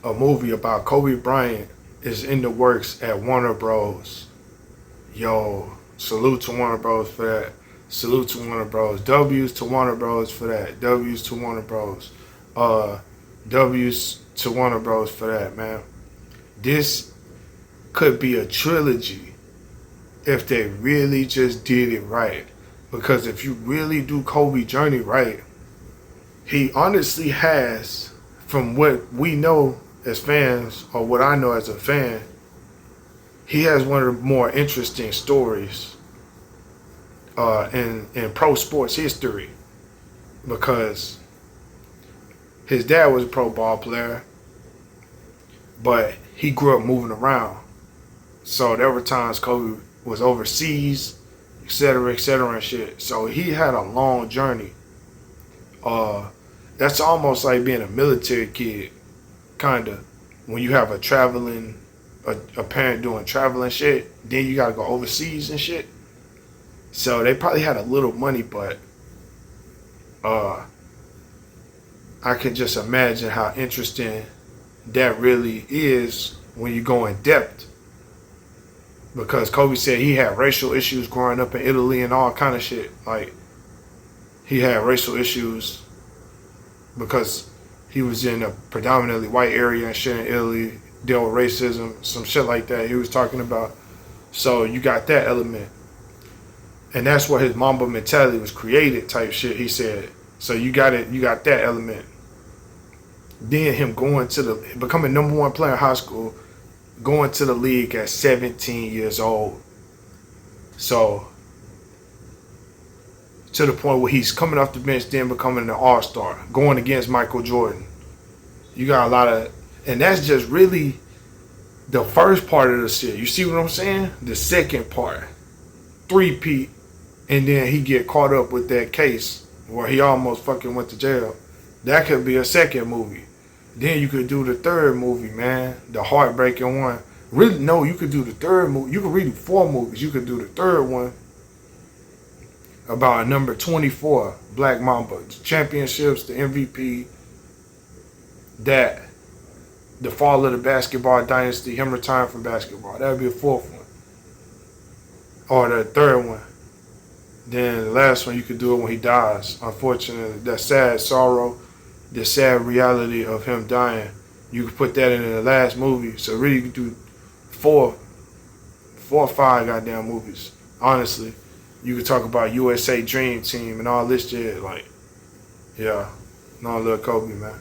a movie about Kobe Bryant is in the works at Warner Bros. Yo, salute to Warner Bros for that. Salute to Warner Bros. W's to Warner Bros for that. W's to Warner Bros. Uh, W's to Warner Bros for that, man. This could be a trilogy if they really just did it right. Because if you really do Kobe journey right, he honestly has, from what we know as fans, or what I know as a fan, he has one of the more interesting stories in pro sports history, because his dad was a pro ball player, but he grew up moving around. So there were times Kobe was overseas, et cetera, and shit. So he had a long journey. That's almost like being a military kid, kinda. When you have a parent doing traveling shit, then you gotta go overseas and shit. So they probably had a little money, but I can just imagine how interesting that really is when you go in depth. Because Kobe said he had racial issues growing up in Italy and all kind of shit. Like, he had racial issues because he was in a predominantly white area and shit in Italy, dealt with racism, some shit like that he was talking about. So you got that element. And that's where his Mamba mentality was created type shit, he said. So you got that element. Then him becoming number one player in high school, going to the league at 17 years old. So, to the point where he's coming off the bench, then becoming an all-star, going against Michael Jordan. You got a lot of, and that's just really the first part of the shit. You see what I'm saying? The second part, three-peat, and then he get caught up with that case where he almost fucking went to jail. That could be a second movie. Then you could do the third movie, man, the heartbreaking one. Really, no, you could do the third movie. You could really do 4 movies. You could do the third one about number 24, Black Mamba, the championships, the MVP, that the fall of the basketball dynasty, him retiring from basketball. That would be a 4th one, or the 3rd one. Then the last one you could do it when he dies. Unfortunately, that sad sorrow, the sad reality of him dying, you could put that in the last movie. So really, you could do 4 or 5 goddamn movies. Honestly, you could talk about USA Dream Team and all this shit. Like, yeah, no, little Kobe, man.